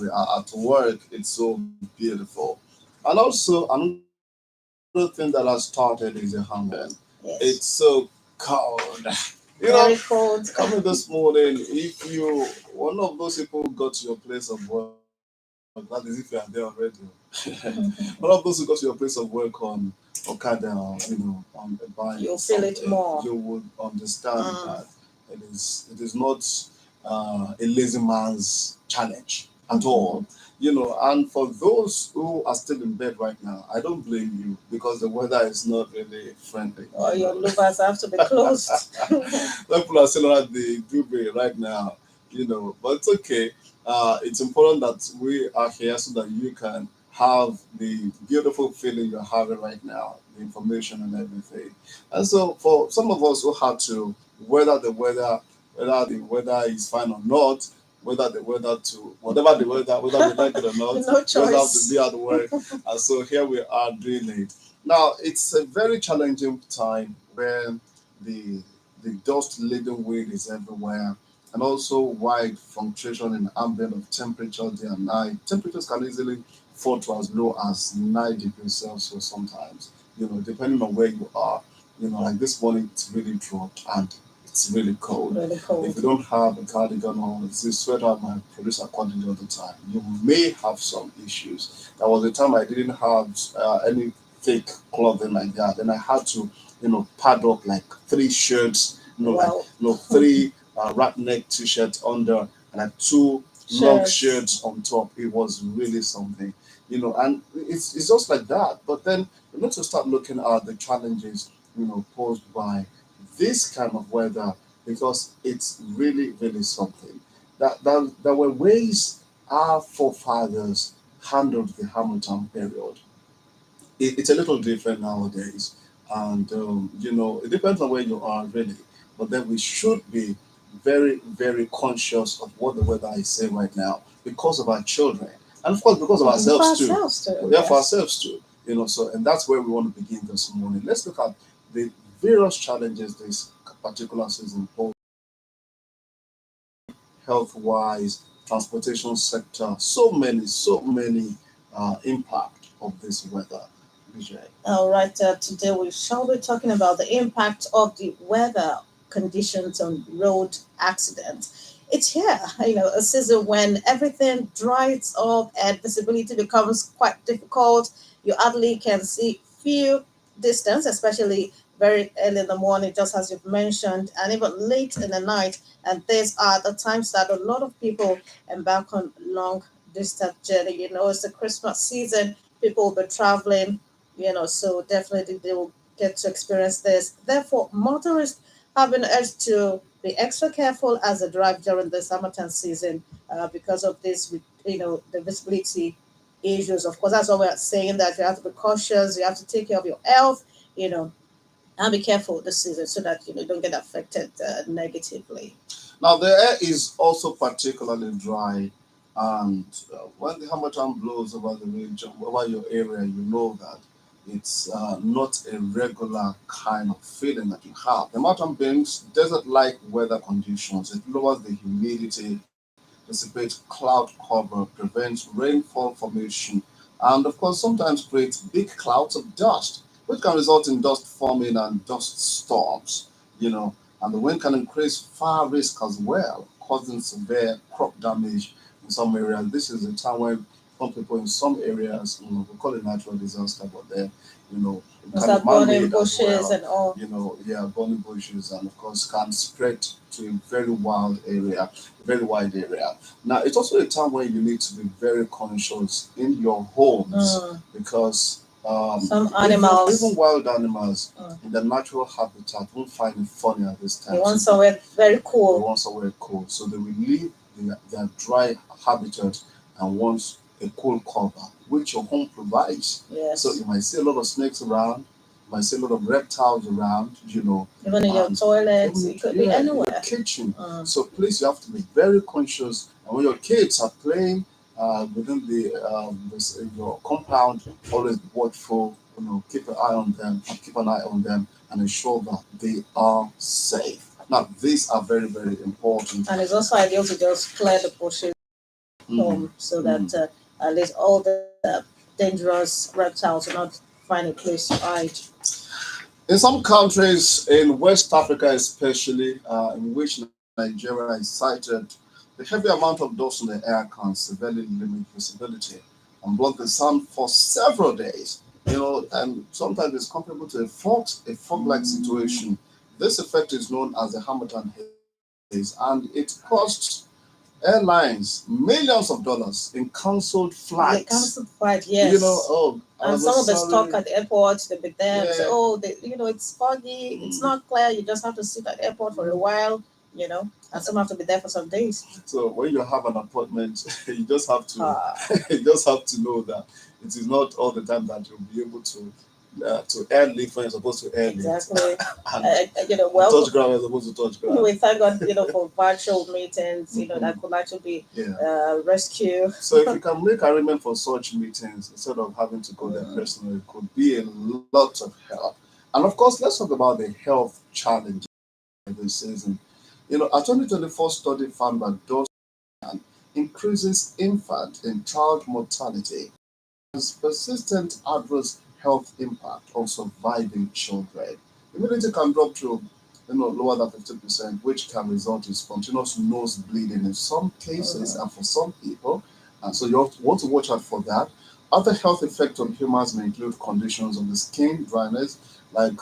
we are at work, it's so beautiful. And also, another thing that has started is a hunger. It's Yes. so cold. Very cold. Coming this morning, if you one of those people who got to your place of work, that is if you are there already. One of those who got to your place of work on Okada, or, on buying You'll feel something, it you more. would understand that Mm. it is not a lazy man's challenge at Mhm. all. And for those who are still in bed right now, I don't blame you because the weather is not really friendly. Or your louvers have to be closed. People are still at the duvet right now, but it's okay. It's important that we are here so that you can have the beautiful feeling you're having right now, the information and everything. And so, for some of us who had to weather the weather, whether the weather is fine or not, whether the weather to whatever the weather, whether we like it or not, No we just have to be choice. at work. And so here we are doing it. Now it's a very challenging time when the the dust laden wind is everywhere, and also wide fluctuation in ambient of temperature day and night. Temperatures can easily fall to as low as 9 degrees Celsius sometimes, depending on where you are. Like this morning, it's really dropped and it's really cold. Really If you cold. don't have a cardigan or a sweater, my producer called it all the time, you may have some issues. There was a time I didn't have any thick clothing like that, and I had to, pad up like three shirts, Wow. three rat neck t-shirts under, and like two long Shirts. shirts on top. It was really something, and it's just like that. But then we need to start looking at the challenges, posed by this kind of weather because it's really, really something. That there were ways our forefathers handled the Hamilton period. It's a little different nowadays, and it depends on where you are really. But then we should be very, very conscious of what the weather is saying right now because of our children, and of course because of Mhm. For ourselves too. ourselves too. Yeah, for Yes. ourselves too. So and that's where we want to begin this morning. Let's look at the various challenges this particular season poses health wise, transportation sector, so many impact of this weather. Vijay. All right. Today we shall be talking about the impact of the weather conditions on road accidents. It's here, a season when everything dries up and visibility becomes quite difficult. You hardly can see few distance, especially very early in the morning, just as you've mentioned, and even late in the night. And these are the times that a lot of people embark on long distance journey. It's the Christmas season. People will be traveling, so definitely they will get to experience this. Therefore, motorists have been urged to be extra careful as they drive during the summertime season because of this, the visibility issues. Of course, that's why we're saying that you have to be cautious, you have to take care of your health, you know, and be careful this season so that you don't get affected negatively. Now the air is also particularly dry, and when the hammerton blows over the region, over your area, you know that it's not a regular kind of feeling that you have. The mountain brings desert-like weather conditions. It lowers the humidity, dissipates cloud cover, prevents rainfall formation, and of course sometimes creates big clouds of dust, which can result in dust forming and dust storms. You know, and the wind can increase fire risk as well, causing severe crop damage in some areas. This is a time when some people in some areas, we call it natural disaster, but then, it It's can be like burning man-made as bushes well. and all. Yeah, burning bushes, and of course can spread to a very wild area, very wide area. Now, it's also a time when you need to be very conscious in your homes Mm. because Some even animals, wild animals mm, in their natural habitat won't find it funny at this they time. want So somewhere very they cool. want somewhere cool. So they will leave their dry habitat and want a cool cover, which your home provides. So Yes. you might see a lot of snakes around, you might see a lot of reptiles around, Even in your and toilets, even it could be yeah, in your anywhere. kitchen. Mm. So please, you have to be very conscious. And when your kids are playing within your compound, always be watchful. Keep an eye on them, keep an eye on them, and ensure that they are safe. Now, these are very, very important. And it's also ideal to just clear the bushes. Mm, so that mm. at least all the dangerous reptiles will not find a place to hide. In some countries, in West Africa especially, in which Nigeria is cited, the heavy amount of dust in the air can severely limit visibility and block the sun for several days. And sometimes it's comparable to a fog-like situation. This effect is known as the Hamilton haze, and it costs airlines millions of dollars in cancelled They flights. cancel flight, yes. Oh, I'm And so some will be stuck sorry. at the airport. They'll be there. They say, Yeah. oh, it's foggy. It's Mm. not clear. You just have to sit at the airport for a while, you know. And some have to be there for some days. So when you have an appointment, you just have to Uh, you just have to know that it is not all the time that you'll be able to air lift when you're supposed to air lift, exactly. and to Well, touch ground when you're supposed to touch ground. we thank God, for virtual meetings, that Mhm. could actually be Yeah. rescue. So if you can make arrangement for such meetings instead of having to go there personally, it could be a lot of help. And of course, let's talk about the health challenges this season. A 2024 study found that dust increases infant and child mortality has persistent adverse health impact on surviving children. Immunity can drop to lower than 50%, which can result in spontaneous nose bleeding in some cases and for some people. And so you want to watch out for that. Other health effects on humans may include conditions of the skin, dryness, like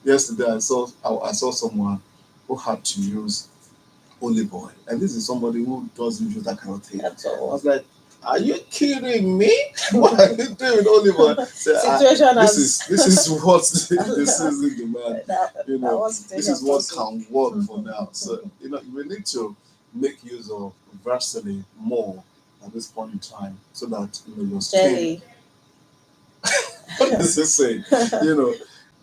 yesterday I saw someone who had to use olive oil. And this is somebody who doesn't use that kind of thing. That's I all. was like, are you kidding me? What are you doing with olive oil? So, Situation this is what the season demand. that was This is what can work for now. So we need to make use of Vaseline more at this point in time, so that your skin. jelly. What does it say? You know,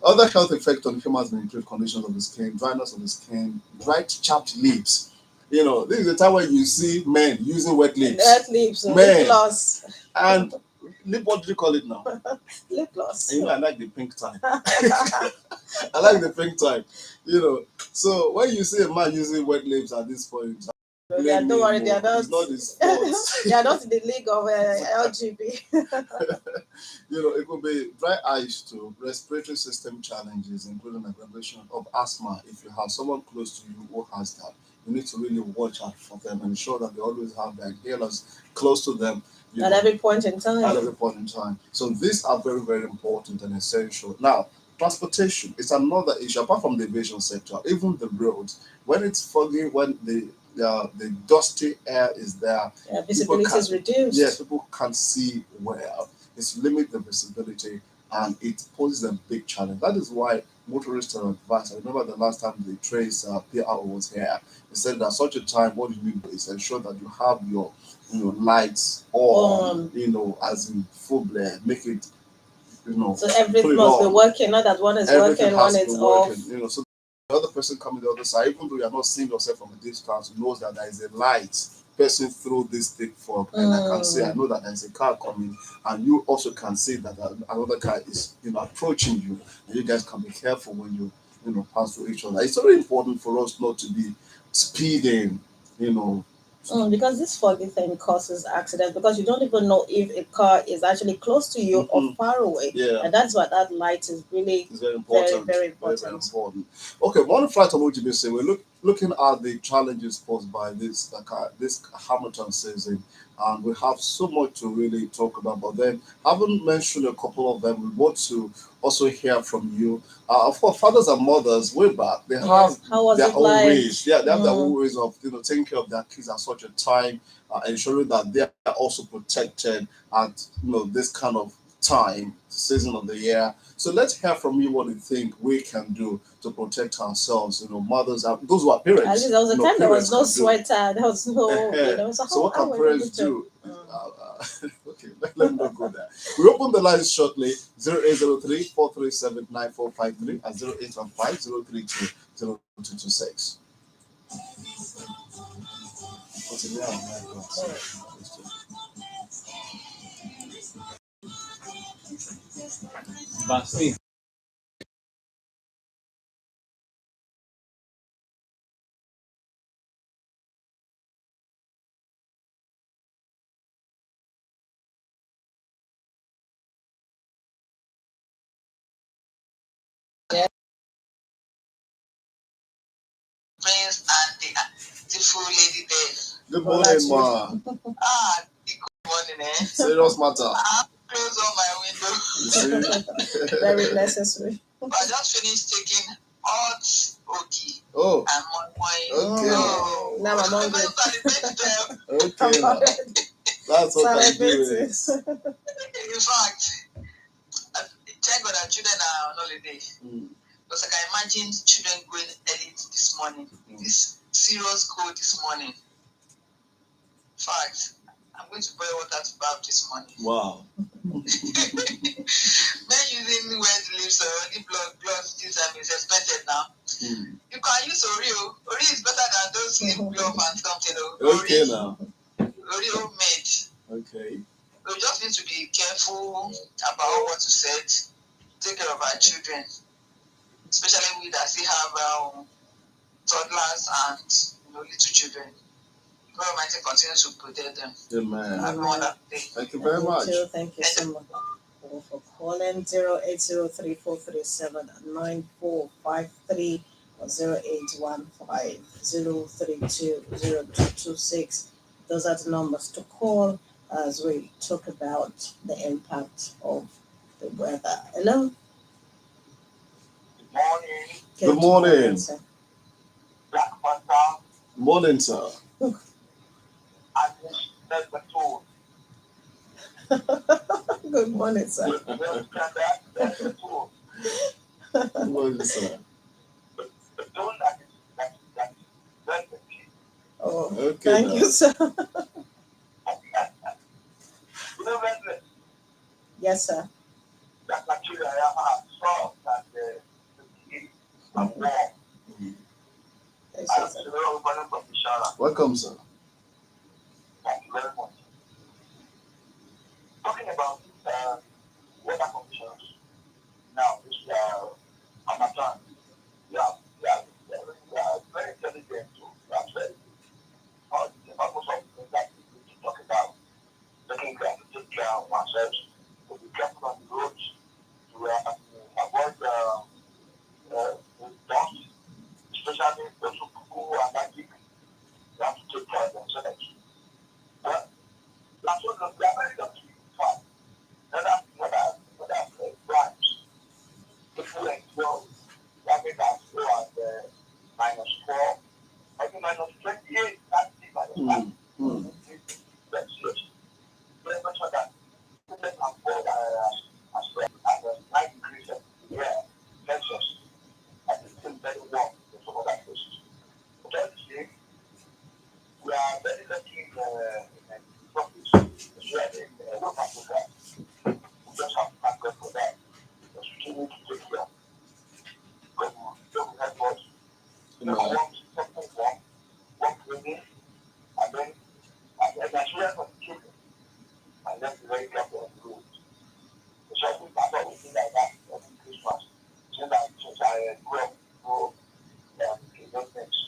Other health effects on humans may include conditions of the skin, dryness of the skin, bright, chapped lips. This is the time when you see men using wet lips. Wet lips, lip Men. gloss. And lip, what do you call it now? Lip gloss. And I like the pink type. I like the pink type. So when you see a man using wet lips at this point, Don't worry, they are not. It's not his fault. They are not in the league of LGB. It could be dry eyes to respiratory system challenges, including aggravation of asthma. If you have someone close to you who has that, you need to really watch out for them and ensure that they always have their inhalers close to them. At every point in At time. every point in time. So these are very, very important and essential. Now, transportation is another issue. Apart from the aviation sector, even the roads, when it's foggy, when the dusty air is there, Yeah, visibility is reduced. yes, people can't see well. It's limit the visibility and it poses a big challenge. That is why motorists are advised. I remember the last time the trace PRO was here. They said that such a time, what you need is ensure that you have your lights on, as in full blare. Make it, So put everything it must be on. working, not that one is Everything working, one has to is be off. working, so the other person coming the other side, even though you're not seeing yourself from a distance, knows that there is a light passing through this thick fog, and I know that there is a car coming, and you also can see that another car is, approaching you, and you guys can be careful when pass through each other. It's very important for us not to be speeding, you know. Because this foggy thing causes accidents because you don't even know if a car is actually close to you or far away. Yeah. And that's why that light is really It's very important. very important. Very, very important. Okay, one flight on OGBC, we're looking at the challenges posed by this Hamilton season, and we have so much to really talk about. But then, having mentioned a couple of them, we want to also hear from you. Of course, fathers and mothers, way back, they have How was their it own like? ways. Yeah, they have their own ways of taking care of their kids at such a time, ensuring that they are also protected at this kind of time, season of the year. So let's hear from you what you think we can do to protect ourselves. Mothers, those who are parents. At least there was a time there was no parents can do. sweater, there was no, So what how can were you parents able do? Okay, let me not go there. We open the lines shortly. 0803-437-9453 and 0815-032-0226. Vaccine. Yeah. Prince and the beautiful lady there. Good morning, ma. Good morning, eh? Serious matter. I have to close all my windows. You see? Very necessary. But I just finished taking hot ogi Oh, and moi. okay. Oh, Now I'm hungry. Okay, now. That's what I do Celebrate it. In fact, thank God that children are on holiday. Because I can imagine children going early this morning. This serious cold this morning. In fact, I'm going to boil water to bath this morning. Wow. Men using wet lips or lip gloss this time is expected now. You can use Oreo. Oreo is better than those lip gloss and something. Okay, now. Oreo made. Okay. We just need to be careful about what you said. Take care of our children, especially we that still have toddlers and little children. God Almighty continue to protect them. Amen. Amen. Thank you very much. Thank you so much for calling 08034379453 or 081503202226. Those are the numbers to call as we talk about the impact of the weather. Hello. Good morning. Good morning. Sir. Black Panther. Morning, sir. Good morning, sir. Good morning, sir. Oh, Okay, thank now. you, sir. Yes, sir. Yes, sir. Welcome, sir. Thank you very much. Talking about weather conditions now, this Amazon, very intelligent to transfer the purpose of things that we need to talk about. Taking care to take care of ourselves, to be careful on the roads, to avoid the dust, especially those who are allergic. They have to take care of themselves. But that's what we are very lucky. Crimes. If we endure having that go at -4, maybe -28, that's the -5. That's it. Very much of that. People can afford as well as a 9 degrees Celsius. And it's still very warm in some other places. But honestly, we are very lucky in profits, especially in West Africa. We just have to thank God for that. Because we need to take care. God will help us. Something wrong, work with and then Nigeria for the children. And let's be very careful on the road. The shopping pattern will be like that every Christmas. Since I grew up, investments.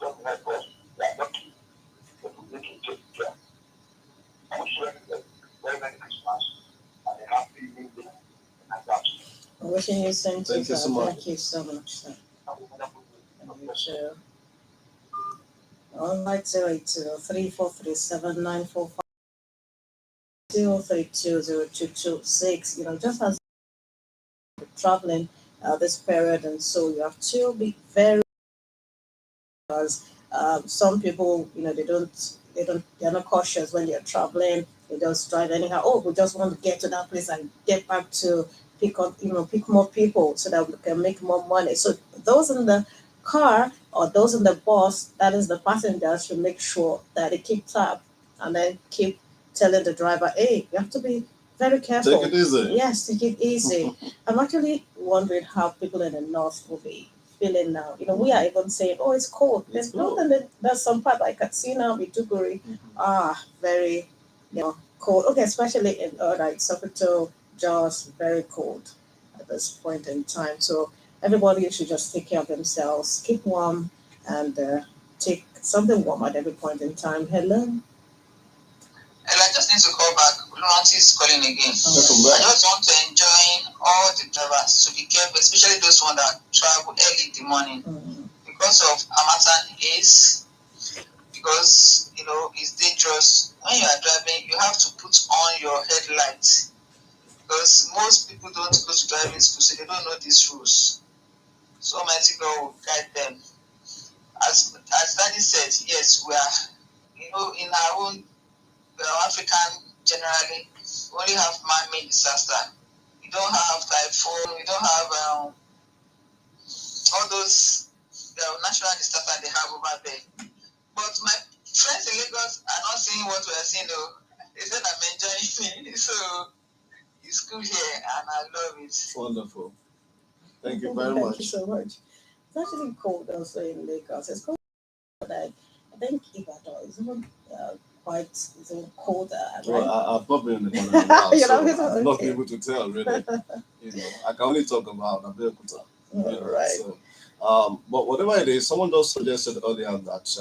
God will help us. We are lucky that we need to take care. I wish you everybody very Merry Christmas and a happy New Year. And that's I'm wishing you same to Thank you so much. Thank you so much, sir. You too. All right, 08034379450320226. Just as you're traveling this period, and so you have to be very, because some people, they're not cautious when they're traveling. They just drive anyhow. Oh, we just want to get to that place and get back to pick more people so that we can make more money. So those in the car or those in the bus, that is the passengers, should make sure that they keep tab and then keep telling the driver, hey, you have to be very careful. Take it easy. Yes, take it easy. I'm actually wondering how people in the north will be feeling now. We are even saying, oh, it's cold. There's nothing. There's some part I can see now, Vituguri, very, cold. Okay, especially in like Sokoto, just very cold at this point in time. So everybody should just take care of themselves, keep warm, and take something warm at every point in time. Hello. And I just need to call back. Auntie is calling again. Welcome I back. just want to enjoin all the drivers to be careful, especially those ones that travel early in the morning because of Amazon is because it's dangerous. When you are driving, you have to put on your headlights because most people don't go to driving school, so they don't know these rules. So Almighty God will guide them. As Daddy said, yes, we are. In our own African generally, we only have man-made disaster. We don't have typhoon. We don't have all those natural disaster they have over there. But my friends in Lagos are not seeing what we are seeing. Though. They said I'm enjoying it. So it's cool here, and I love it. Wonderful. Thank you very Thank much. you so much. It's actually cold also in Lagos. It's cold, but I think Ibadan is even quite it's even colder, Well, right? I've not been in the corner now, You so know, I'm not okay. able to tell really. I can only talk about Abeokuta. Right. So, but whatever it is, someone just suggested earlier that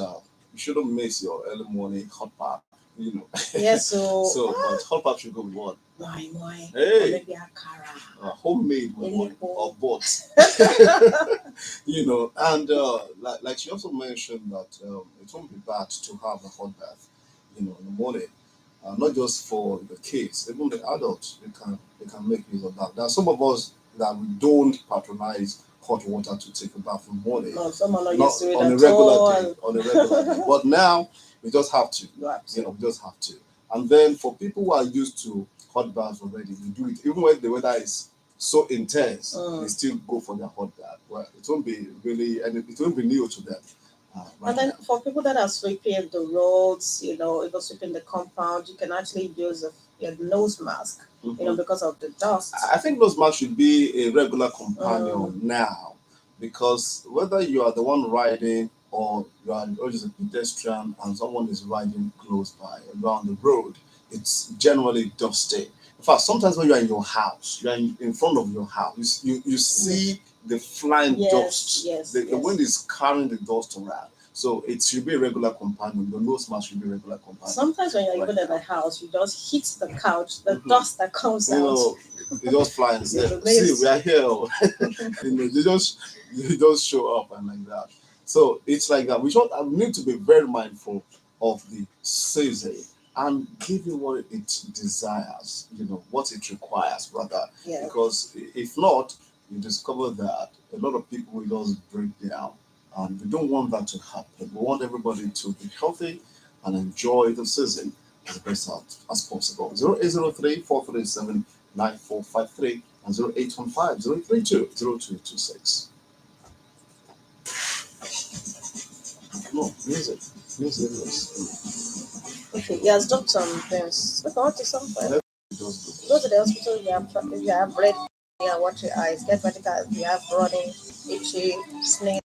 you shouldn't miss your early morning hot bath. Yes, so So, but hot bath should go with what? moi, Hey. or maybe akara. Homemade with one Elipo. or both. And like she also mentioned that it won't be bad to have a hot bath, in the morning. Not just for the kids, even the adults, they can make use of that. There are some of us that we don't patronize hot water to take a bath in the morning. No, some are not Not used to it on a at regular all. day. On a regular day. But now we just have to. You have to. We just have to. And then for people who are used to hot baths already, we do it even when the weather is so intense. They still go for their hot bath. Well, it won't be really, and it won't be new to them. Right And then now. for people that are sweeping the roads, even sweeping the compound, you can actually use a nose mask, because of the dust. I think those masks should be a regular companion now, because whether you are the one riding or just a pedestrian and someone is riding close by around the road, it's generally dusty. In fact, sometimes when you are in your house, you are in front of your house, you see the flying dust. The wind is carrying the dust around. So it should be a regular companion. The nose mask should be a regular companion. Sometimes when you're even in the house, you just hit the couch, the dust that comes out. They just fly and say, Yeah, "See, we are here." They just show up and like that. So it's like that. We need to be very mindful of the season and give it what it desires. What it requires, rather. Yeah. Because if not, you discover that a lot of people will just break down. And we don't want that to happen. We want everybody to be healthy and enjoy the season as best as possible. 0803-437-9453 and 0815-032-0226. No, music. Okay, he has done some things. Look on to something. Just Go to the hospital if you have red, watch your eyes. Get medical if you have running, itchy, sneezing.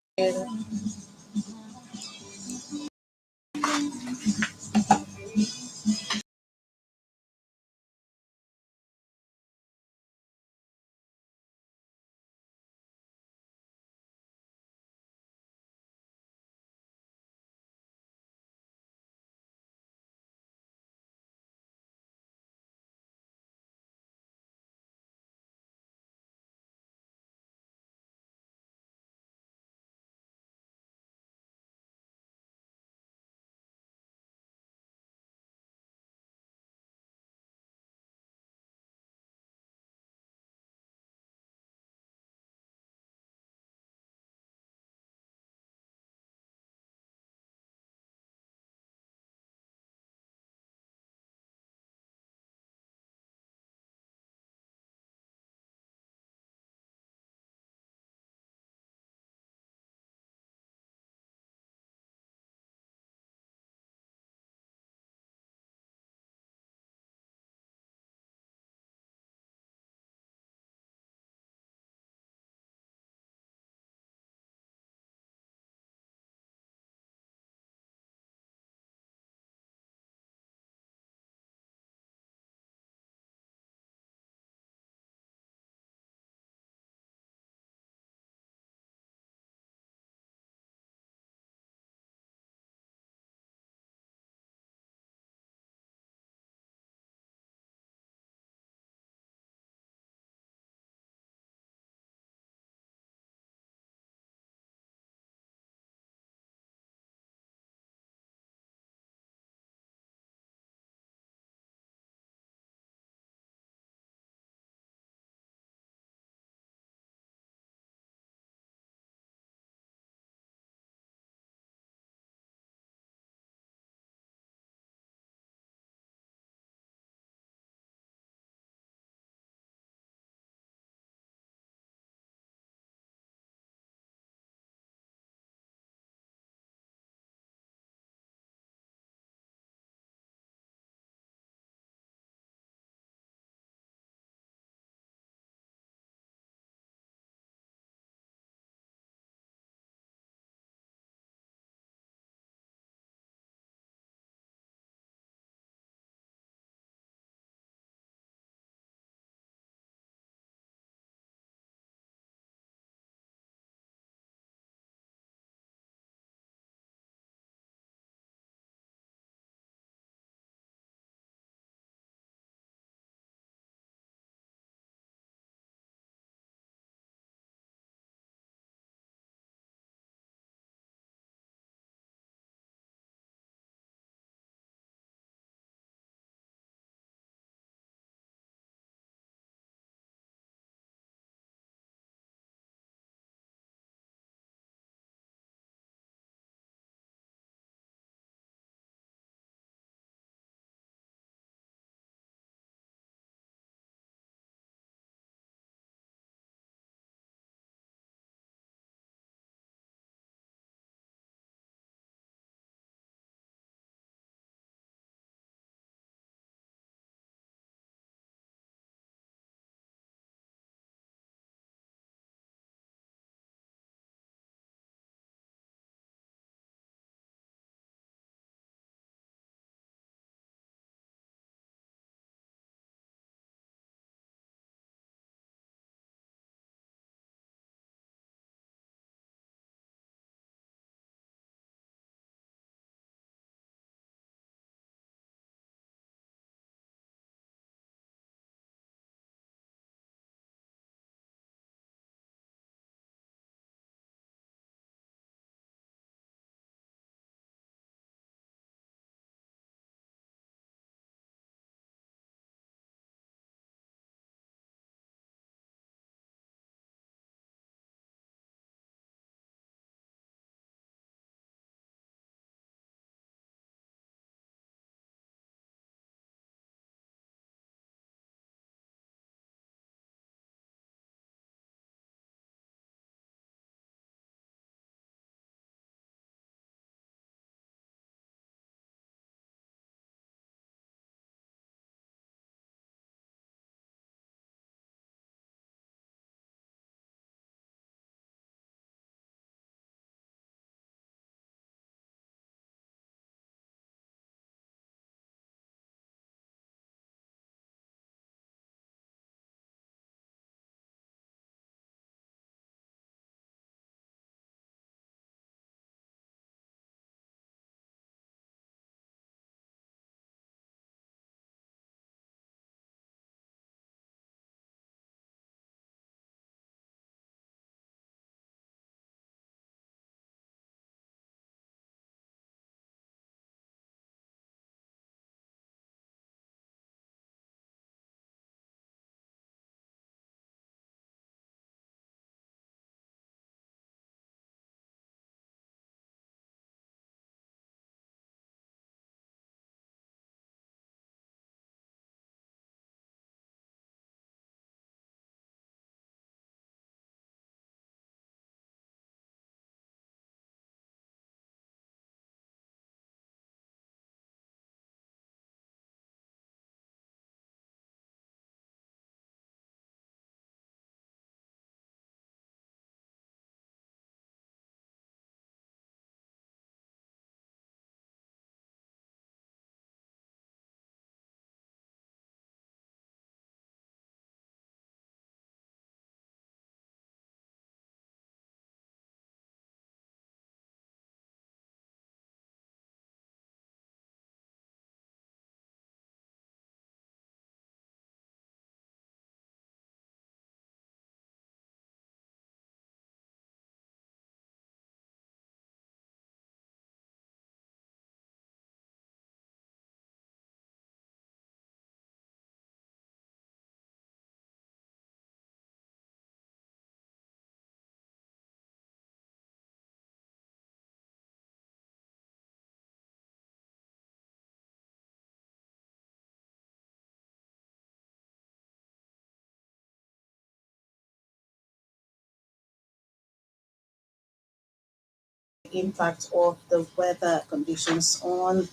impact of the weather conditions on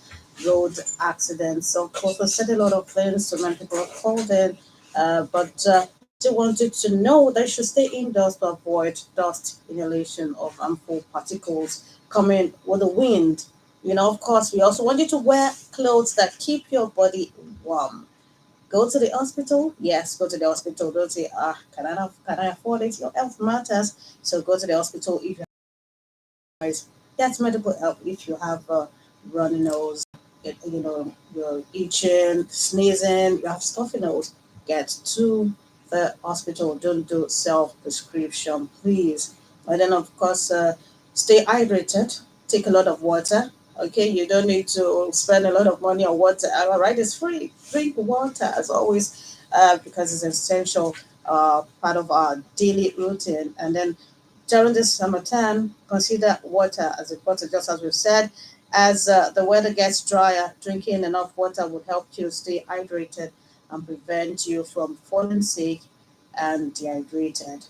road accidents. So, of course, we said a lot of things, so many people have called in, but still wanted to know they should stay indoors to avoid dust inhalation of harmful particles coming with the wind. Of course, we also want you to wear clothes that keep your body warm. Go to the hospital. Yes, go to the hospital. Don't say, can I afford it? Your health matters. So go to the hospital if you have, get medical help if you have a runny nose, you're itching, sneezing, you have stuffy nose. Get to the hospital. Don't do self-prescription, please. And then, of course, stay hydrated. Take a lot of water. Okay, you don't need to spend a lot of money on water. All right, it's free. Drink water as always, because it's an essential part of our daily routine. And then during this summertime, consider water as important, just as we've said. As the weather gets drier, drinking enough water would help you stay hydrated and prevent you from falling sick and dehydrated.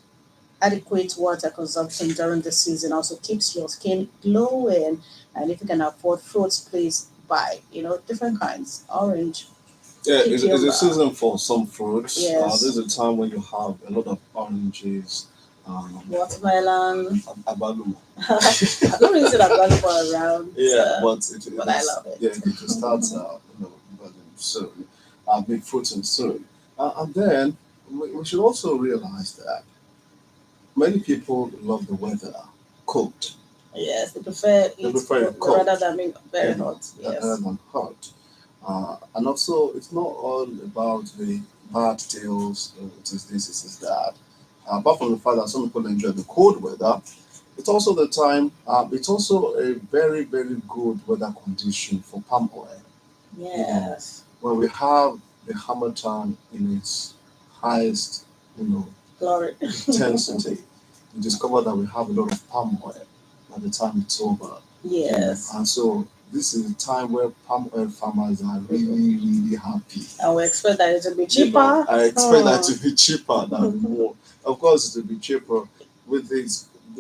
Adequate water consumption during the season also keeps your skin glowing. And if you can afford fruits, please buy, different kinds. Orange, Yeah, it's a cucumber. season for some fruits. Yes. There's a time when you have a lot of oranges, Watermelon. abaluma. I don't really see that valuable around. Yeah, But I love it. Yeah, it will start, budding soon, be fruiting soon. And then we should also realize that many people love the weather cold. Yes, they prefer They it prefer it cold. rather than being very hot. Rather Yes. than hot. And also, it's not all about the bad tales, it is this, it is that. Apart from the fact that some people enjoy the cold weather, it's also the time, it's also a very, very good weather condition for palm oil. Yes. When we have the Hamilton in its highest, Glory. intensity, you discover that we have a lot of palm oil by the time it's over. Yes. And so this is a time where palm oil farmers are really, really happy. And we expect that it will be cheaper. I expect that to be cheaper than more. Of course, it will be cheaper.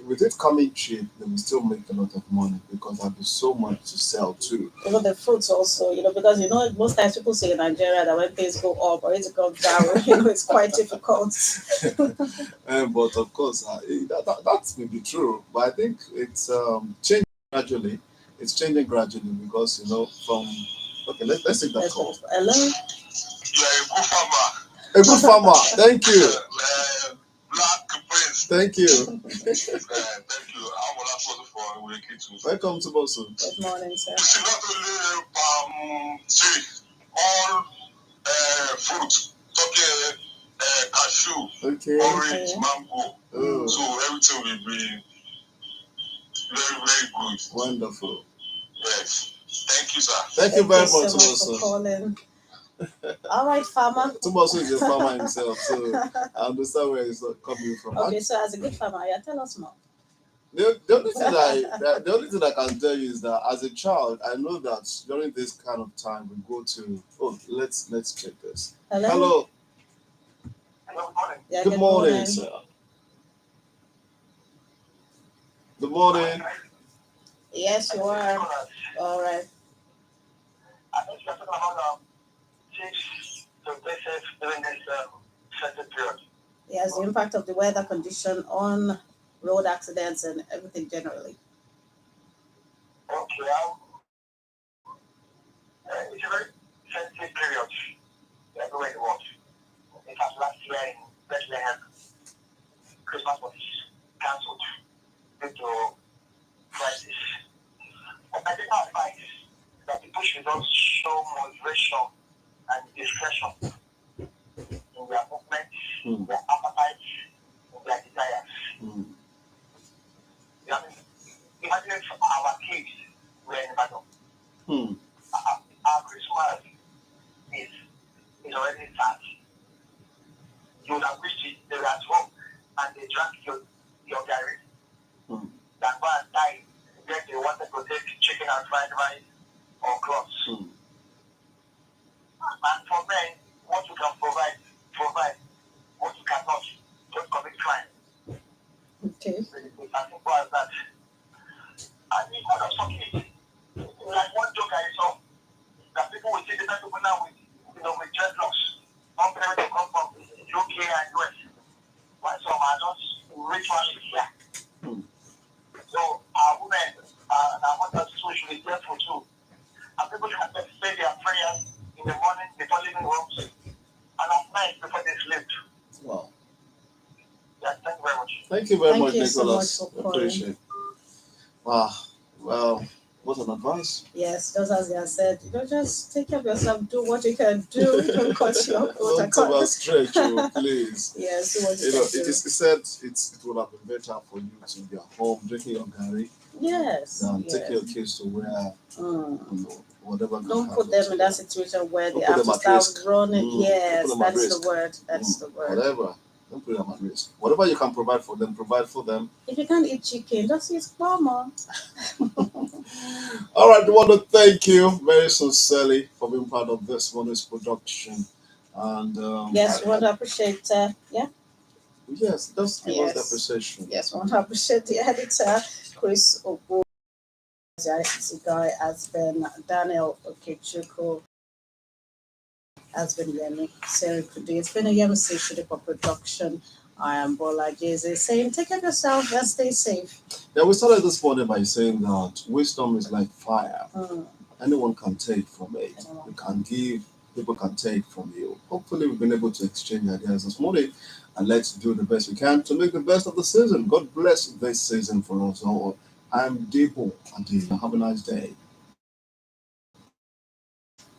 With it coming cheap, they will still make a lot of money because there'll be so much to sell too. Even the fruits also, because most times people say in Nigeria that when things go up or it goes down, it's quite difficult. But of course, that may be true. But I think it's changing gradually. It's changing gradually because from okay, let's take that call. Hello. You're a good farmer. A good farmer. Thank you. Black Prince. Thank you. Thank you. I'm Ola for Wiki too. Welcome to Bosu. Good morning, sir. You see, not only tree, all fruit, talking cashew, Okay. orange, mango. Oh. So everything will be very, very good. Wonderful. Yes. Thank you, sir. Thank you very much, so much for calling. All right, farmer. Tumosu is a farmer himself, so I understand where he's coming from. Okay, so as a good farmer, tell us more. The only thing I can tell you is that as a child, I know that during this kind of time we go to. Oh, let's check this. Hello. Hello, good morning. Yeah, Good morning, sir. Good morning. Yes, you are. All right. I think you're talking about 6 to 8 during this certain period. Yes, the impact of the weather condition on road accidents and everything generally. Okay, it's a very sensitive period everywhere in the world. In fact, last year in Bethlehem, Christmas was cancelled due to crisis. But I think our advice that people should not show moderation and discretion in their movements, their appetites, and their desires. Imagine if our kids were in battle. Our Christmas is already start. You would have wished they were at home and they drank your garri. That go and die. Then they wanted to take chicken and fried rice or clothes. And for men, what you can provide. What you cannot, don't commit crime. Okay. It's as simple as that. And Thank you very Thank much, you so much Nicholas. for calling. Appreciate it. Ah, well, what an advice. Yes, just as I said, just take care of yourself, do what you can do. Don't cut your coat. I Don't can't. overstretch you, please. Yes, do what you You know, can do. it said it would have been better for you to be at home drinking your curry Yes, than taking your yes. kids to where Mm. you know whatever can Don't put happen them to in that them. situation where they Don't put have them to at start risk. running. Don't put Yes, them at that is the risk. word. That's the word. Whatever. Don't put them at risk. Whatever you can provide for them, provide for them. If you can't eat chicken, just eat mama. All right, I want to thank you very sincerely for being part of this morning's production. And Yes, we want to appreciate. Yeah. yes, just give us the Yes. appreciation. Yes, we want to appreciate the editor, Chris Obo. The ICT guy has been Daniel Okechukwu, has been Yemi Serikudu. It's been a Yemi Seshudipo production. I am Bolaji saying, take care of yourself and stay safe. Yeah, we started this morning by saying that wisdom is like fire. Mm. Anyone can take from it. Anyone. You can give, people can take from you. Hopefully, we've been able to exchange ideas this morning, and let's do the best we can to make the best of the season. God bless this season for us all. I'm Debo, and have a nice day.